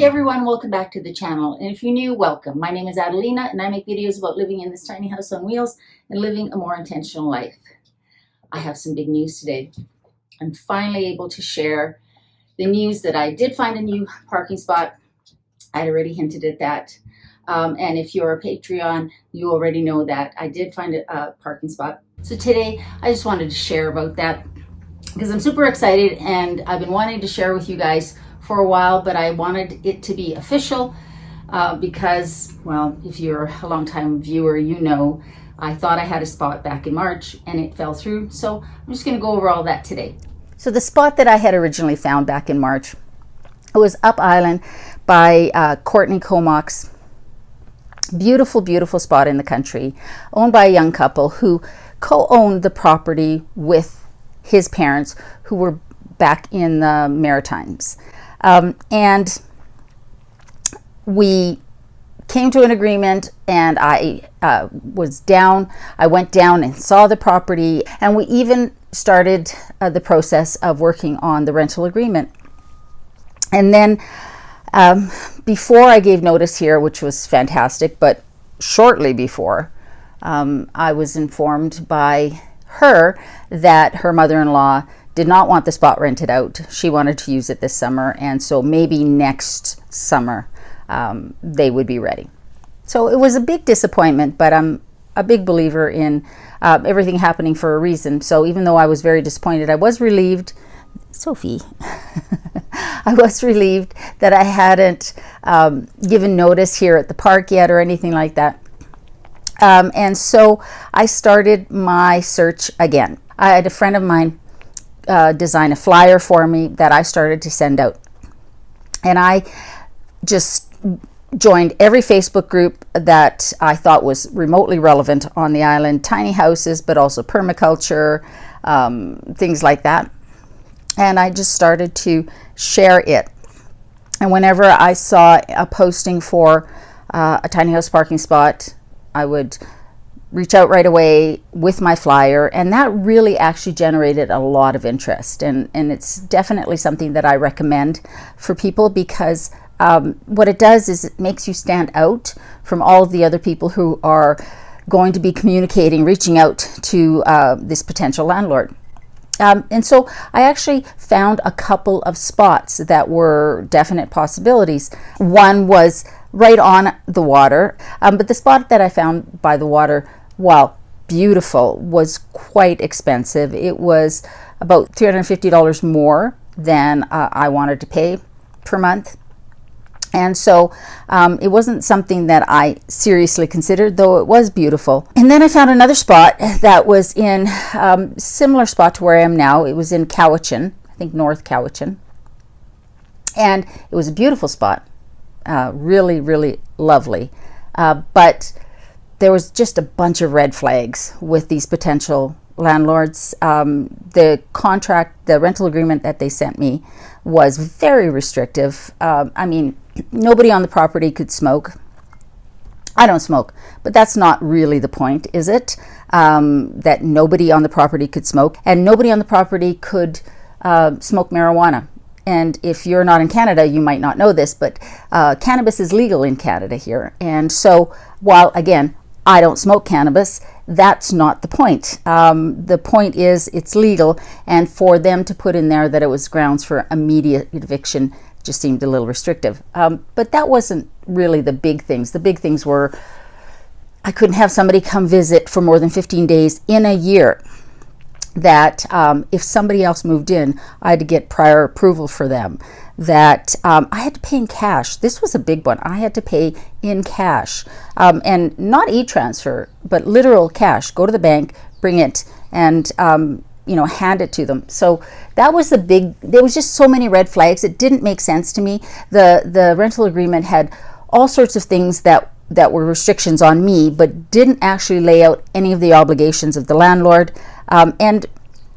Hey everyone, welcome back to the channel. And if you're new, welcome. My name is Adelina and I make videos about living in this tiny house on wheels and living a more intentional life. I have some big news today. I'm finally able to share the news that I did find a new parking spot. I'd already hinted at that. And if you're a Patreon, you already know that I did find a parking spot. So today I just wanted to share about that because I'm super excited and I've been wanting to share with you guys for a while, but I wanted it to be official because, well, if you're a long-time viewer, you know I thought I had a spot back in March and it fell through. So I'm just going to go over all that today. So the spot that I had originally found back in March, it was up island by Courtney Comock's beautiful, beautiful spot in the country, owned by a young couple who co-owned the property with his parents who were back in the Maritimes. And we came to an agreement and I went down and saw the property, and we even started the process of working on the rental agreement. And then before I gave notice here, which was fantastic, but shortly before, I was informed by her that her mother-in-law did not want the spot rented out. She wanted to use it this summer, and so maybe next summer they would be ready. So it was a big disappointment, but I'm a big believer in everything happening for a reason. So even though I was very disappointed, I was relieved, Sophie, I was relieved that I hadn't given notice here at the park yet or anything like that. And so I started my search again. I had a friend of mine design a flyer for me that I started to send out. And I just joined every Facebook group that I thought was remotely relevant on the island, tiny houses, but also permaculture, things like that. And I just started to share it. And whenever I saw a posting for a tiny house parking spot, I would reach out right away with my flyer, and that really actually generated a lot of interest, and it's definitely something that I recommend for people because what it does is it makes you stand out from all of the other people who are going to be communicating, reaching out to this potential landlord. And so I actually found a couple of spots that were definite possibilities. One was right on the water, but the spot that I found by the water, while beautiful, was quite expensive. It was about $350 more than I wanted to pay per month. And so it wasn't something that I seriously considered, though it was beautiful. And then I found another spot that was in similar spot to where I am now. It was in Cowichan, I think North Cowichan. And it was a beautiful spot, really, really lovely. But there was just a bunch of red flags with these potential landlords. The contract, the rental agreement that they sent me was very restrictive. I mean, nobody on the property could smoke. I don't smoke, but that's not really the point, is it? That nobody on the property could smoke, and nobody on the property could smoke marijuana. And if you're not in Canada, you might not know this, but cannabis is legal in Canada here. And so while, again, I don't smoke cannabis, that's not the point. The point is it's legal, and for them to put in there that it was grounds for immediate eviction just seemed a little restrictive. But that wasn't really the big things. The big things were I couldn't have somebody come visit for more than 15 days in a year. That if somebody else moved in, I had to get prior approval for them. That I had to pay in cash. This was a big one. I had to pay in cash, and not e-transfer, but literal cash. Go to the bank, bring it, and hand it to them. So that was the big. There was just so many red flags. It didn't make sense to me. The rental agreement had all sorts of things that were restrictions on me, but didn't actually lay out any of the obligations of the landlord. And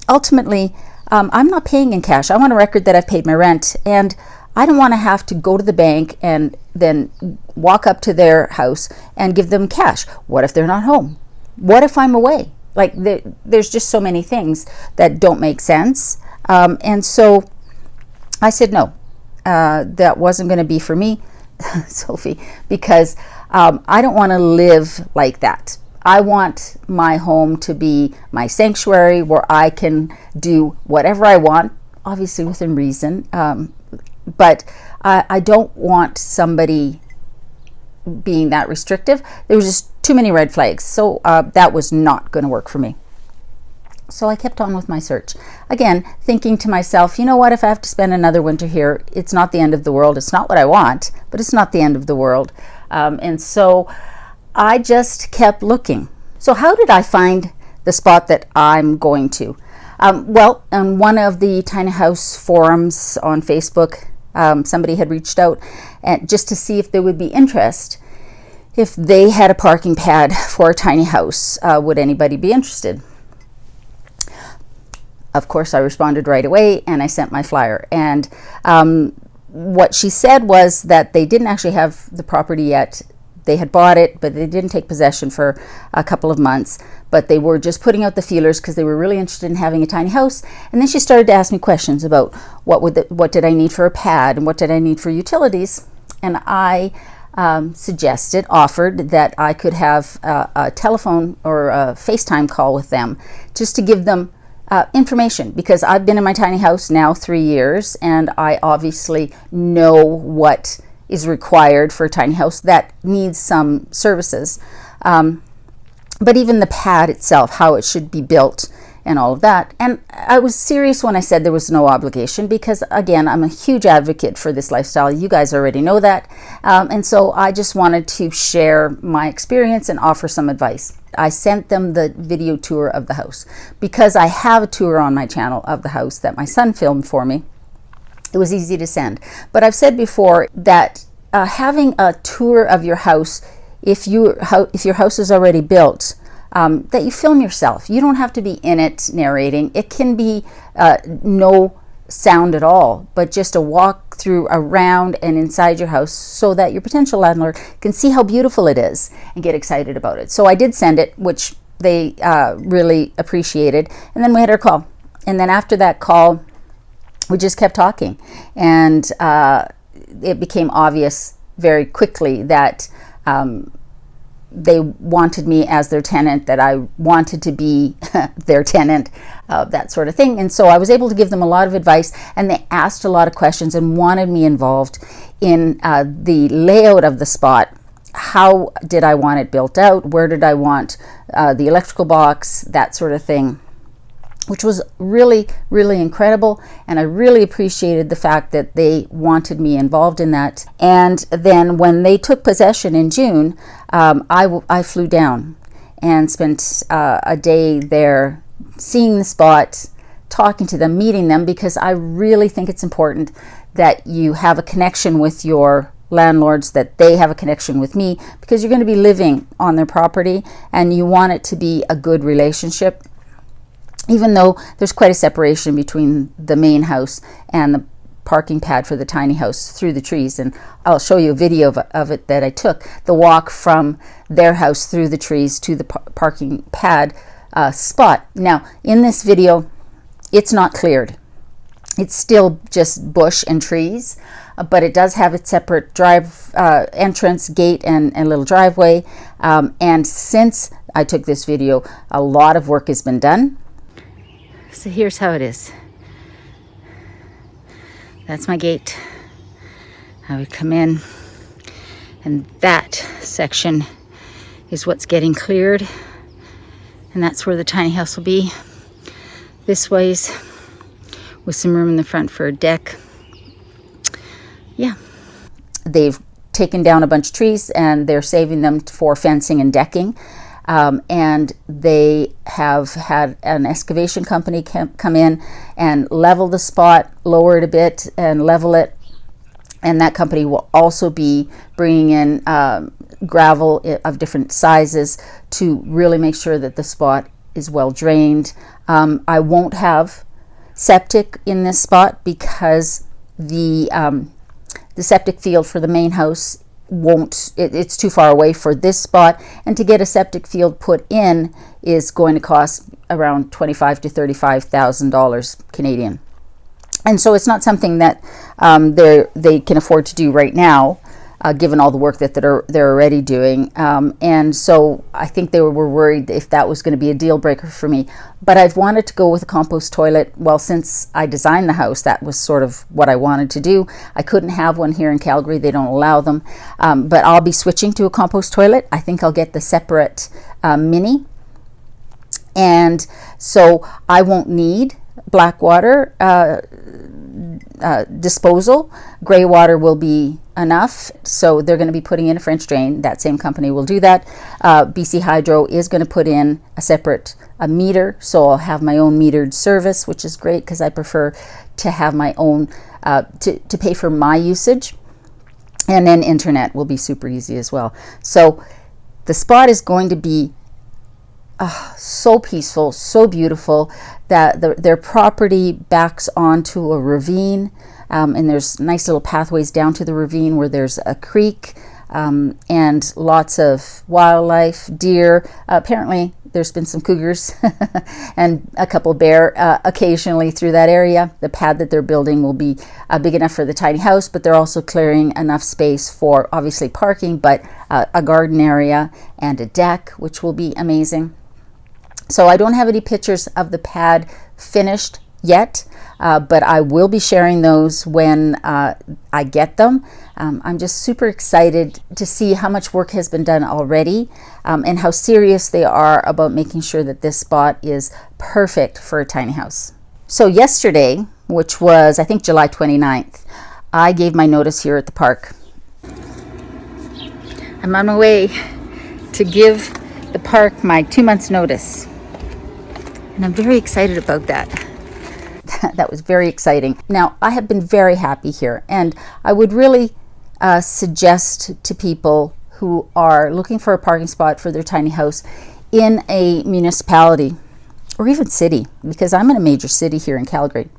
ultimately, I'm not paying in cash. I want a record that I've paid my rent, and I don't want to have to go to the bank and then walk up to their house and give them cash. What if they're not home? What if I'm away? Like, there's just so many things that don't make sense. And so I said no. that wasn't going to be for me, Sophie, because I don't want to live like that. I want my home to be my sanctuary where I can do whatever I want, obviously within reason, but I don't want somebody being that restrictive. There was just too many red flags, so that was not going to work for me. So I kept on with my search. Again, thinking to myself, you know what, if I have to spend another winter here, it's not the end of the world. It's not what I want, but it's not the end of the world. And so I just kept looking. So how did I find the spot that I'm going to? Well, on one of the tiny house forums on Facebook, somebody had reached out and just to see if there would be interest. If they had a parking pad for a tiny house, would anybody be interested? Of course, I responded right away and I sent my flyer. And what she said was that they didn't actually have the property yet. They had bought it, but they didn't take possession for a couple of months. But they were just putting out the feelers because they were really interested in having a tiny house. And then she started to ask me questions about what did I need for a pad and what did I need for utilities. And I offered that I could have a telephone or a FaceTime call with them just to give them information, because I've been in my tiny house now 3 years and I obviously know what is required for a tiny house that needs some services. But even the pad itself, how it should be built and all of that. And I was serious when I said there was no obligation, because again, I'm a huge advocate for this lifestyle. You guys already know that. And so I just wanted to share my experience and offer some advice. I sent them the video tour of the house because I have a tour on my channel of the house that my son filmed for me. It was easy to send. But I've said before that having a tour of your house, if your house is already built, that you film yourself. You don't have to be in it narrating. It can be no sound at all, but just a walk through around and inside your house so that your potential landlord can see how beautiful it is and get excited about it. So I did send it, which they really appreciated. And then we had our call. And then after that call, we just kept talking. And it became obvious very quickly that they wanted me as their tenant, that I wanted to be their tenant, that sort of thing. And so I was able to give them a lot of advice, and they asked a lot of questions and wanted me involved in the layout of the spot. How did I want it built out? Where did I want the electrical box? That sort of thing, which was really, really incredible. And I really appreciated the fact that they wanted me involved in that. And then when they took possession in June, I flew down and spent a day there seeing the spot, talking to them, meeting them, because I really think it's important that you have a connection with your landlords, that they have a connection with me, because you're going to be living on their property and you want it to be a good relationship. Even though there's quite a separation between the main house and the parking pad for the tiny house through the trees. And I'll show you a video of it that I took, the walk from their house through the trees to the parking pad spot. Now, in this video, it's not cleared. It's still just bush and trees, but it does have its separate entrance, gate, and little driveway. And since I took this video, a lot of work has been done. So here's how it is. That's my gate. I would come in, and that section is what's getting cleared, and that's where the tiny house will be. This ways, with some room in the front for a deck. Yeah. They've taken down a bunch of trees and they're saving them for fencing and decking. And they have had an excavation company come in and level the spot, lower it a bit and level it. And that company will also be bringing in gravel of different sizes to really make sure that the spot is well drained. I won't have septic in this spot because the septic field for the main house it's too far away for this spot, and to get a septic field put in is going to cost around $25,000 to $35,000 Canadian. And so it's not something that they can afford to do right now, given all the work that they're already doing. And so I think they were worried if that was going to be a deal breaker for me. But I've wanted to go with a compost toilet. Well, since I designed the house, that was sort of what I wanted to do. I couldn't have one here in Calgary. They don't allow them. But I'll be switching to a compost toilet. I think I'll get the separate mini. And so I won't need black water disposal. Gray water will be enough. So they're going to be putting in a French drain. That same company will do that. BC Hydro is going to put in a separate meter. So I'll have my own metered service, which is great because I prefer to have my own, to pay for my usage. And then internet will be super easy as well. So the spot is going to be so peaceful, so beautiful, that their property backs onto a ravine, and there's nice little pathways down to the ravine where there's a creek, and lots of wildlife, deer. Apparently there's been some cougars and a couple bear occasionally through that area. The pad that they're building will be big enough for the tiny house, but they're also clearing enough space for obviously parking, but a garden area and a deck, which will be amazing. So I don't have any pictures of the pad finished yet, but I will be sharing those when I get them. I'm just super excited to see how much work has been done already, and how serious they are about making sure that this spot is perfect for a tiny house. So yesterday, which was I think July 29th, I gave my notice here at the park. I'm on my way to give the park my 2 months notice. And I'm very excited about that. That was very exciting. Now, I have been very happy here, and I would really suggest to people who are looking for a parking spot for their tiny house in a municipality or even city, because I'm in a major city here in Calgary,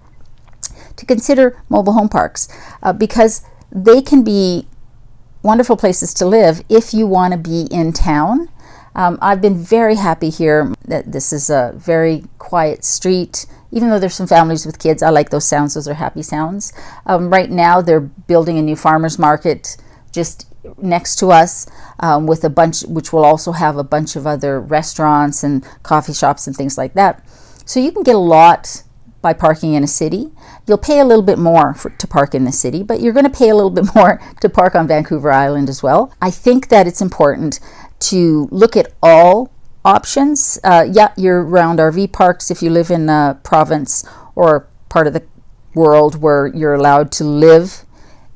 to consider mobile home parks, because they can be wonderful places to live if you want to be in town. I've been very happy here. That this is a very quiet street. Even though there's some families with kids, I like those sounds. Those are happy sounds. Right now, they're building a new farmers market just next to us, with a bunch, which will also have a bunch of other restaurants and coffee shops and things like that. So you can get a lot by parking in a city. You'll pay a little bit more to park in the city, but you're going to pay a little bit more to park on Vancouver Island as well. I think that it's important to look at all options. Year-round RV parks, if you live in a province or part of the world where you're allowed to live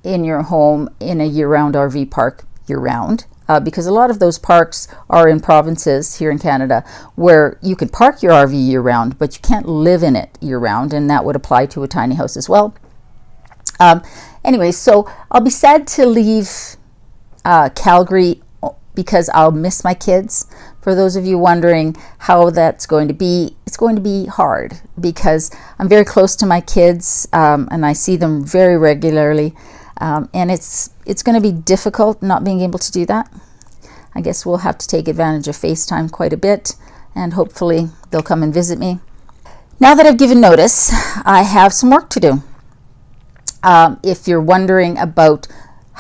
in your home in a year-round RV park year-round, because a lot of those parks are in provinces here in Canada where you can park your RV year-round, but you can't live in it year-round, and that would apply to a tiny house as well. Anyway, so I'll be sad to leave Calgary because I'll miss my kids. For those of you wondering how that's going to be, it's going to be hard because I'm very close to my kids, and I see them very regularly, and it's going to be difficult not being able to do that. I guess we'll have to take advantage of FaceTime quite a bit, and hopefully they'll come and visit me. Now that I've given notice, I have some work to do. If you're wondering about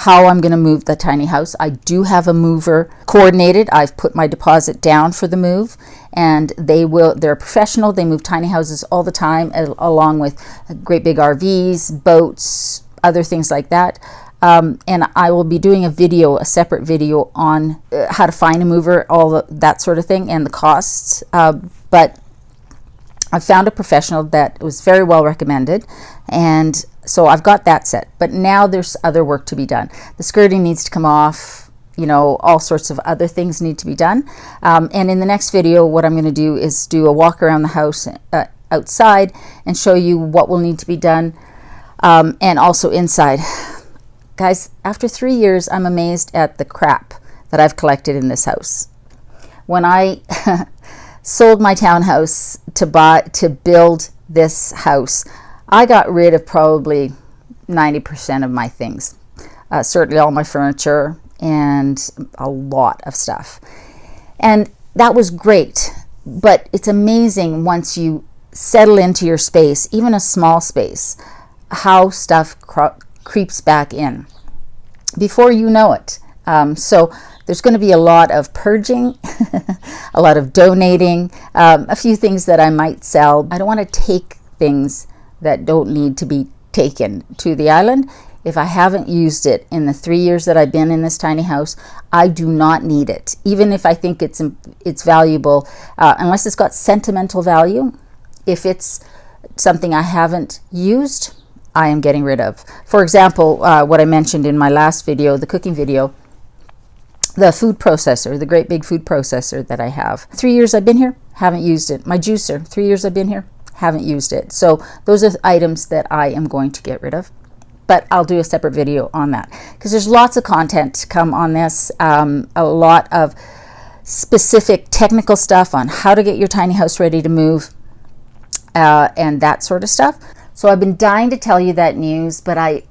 how I'm going to move the tiny house, I do have a mover coordinated. I've put my deposit down for the move, and they're professional. They move tiny houses all the time, along with great big RVs, boats, other things like that. And I will be doing a separate video on how to find a mover, that sort of thing, and the costs. But I found a professional that was very well recommended, and so I've got that set. But now there's other work to be done. The skirting needs to come off, all sorts of other things need to be done. And in the next video, what I'm going to do is do a walk around the house outside and show you what will need to be done, and also inside. Guys, after 3 years, I'm amazed at the crap that I've collected in this house. When I sold my townhouse to build this house, I got rid of probably 90% of my things. Certainly all my furniture and a lot of stuff. And that was great, but it's amazing once you settle into your space, even a small space, how stuff creeps back in before you know it. So there's going to be a lot of purging, a lot of donating, a few things that I might sell. I don't want to take things that don't need to be taken to the island. If I haven't used it in the 3 years that I've been in this tiny house, I do not need it. Even if I think it's valuable, unless it's got sentimental value. If it's something I haven't used, I am getting rid of. For example, what I mentioned in my last video, the cooking video, the food processor, the great big food processor that I have. 3 years I've been here, haven't used it. My juicer, 3 years I've been here, haven't used it. So those are items that I am going to get rid of. But I'll do a separate video on that because there's lots of content to come on this, a lot of specific technical stuff on how to get your tiny house ready to move and that sort of stuff. So I've been dying to tell you that news, but I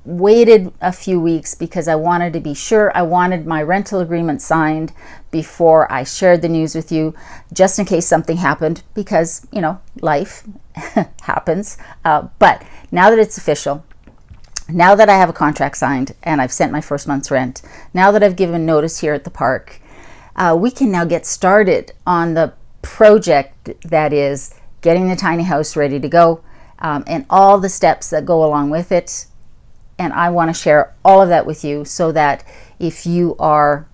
waited a few weeks because I wanted to be sure. I wanted my rental agreement signed before I shared the news with you, just in case something happened, because, you know, life happens. But now that it's official, now that I have a contract signed and I've sent my first month's rent, now that I've given notice here at the park, we can now get started on the project that is getting the tiny house ready to go, and all the steps that go along with it. And I want to share all of that with you so that if you are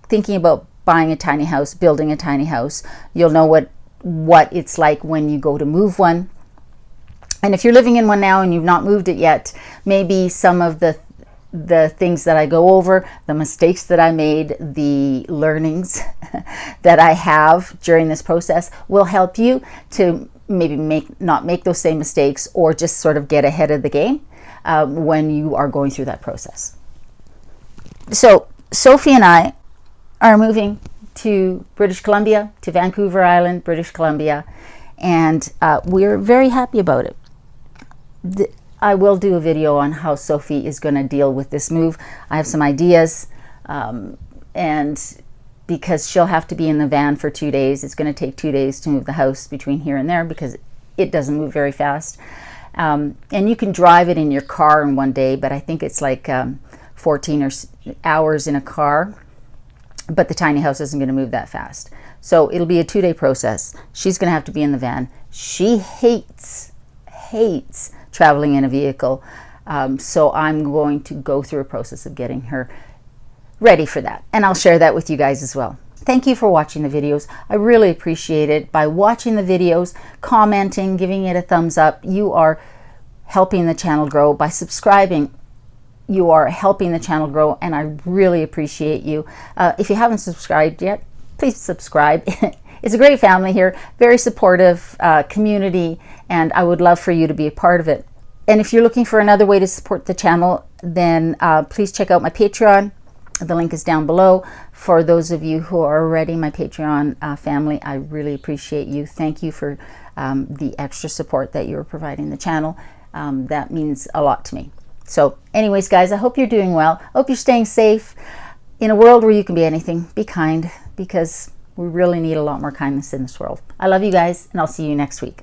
thinking about buying a tiny house, building a tiny house, you'll know what it's like when you go to move one. And if you're living in one now and you've not moved it yet, maybe some of the things that I go over, the mistakes that I made, the learnings that I have during this process will help you to maybe not make those same mistakes, or just sort of get ahead of the game when you are going through that process. So Sophie and I are moving to British Columbia, to Vancouver Island, British Columbia, and we're very happy about it. I will do a video on how Sophie is going to deal with this move. I have some ideas, and because she'll have to be in the van for 2 days, it's going to take 2 days to move the house between here and there because it doesn't move very fast. And you can drive it in your car in 1 day, but I think it's like 14 hours in a car. But the tiny house isn't going to move that fast. So it'll be a 2-day process. She's going to have to be in the van. She hates traveling in a vehicle. So I'm going to go through a process of getting her ready for that. And I'll share that with you guys as well. Thank you for watching the videos. I really appreciate it. By watching the videos, commenting, giving it a thumbs up, you are helping the channel grow. By subscribing, you are helping the channel grow, and I really appreciate you. If you haven't subscribed yet, please subscribe. It's a great family here, very supportive community, and I would love for you to be a part of it. And if you're looking for another way to support the channel, then please check out my Patreon. The link is down below. For those of you who are already my Patreon family, I really appreciate you. Thank you for the extra support that you're providing the channel. That means a lot to me. So anyways, guys, I hope you're doing well. I hope you're staying safe. In a world where you can be anything, be kind, because we really need a lot more kindness in this world. I love you guys, and I'll see you next week.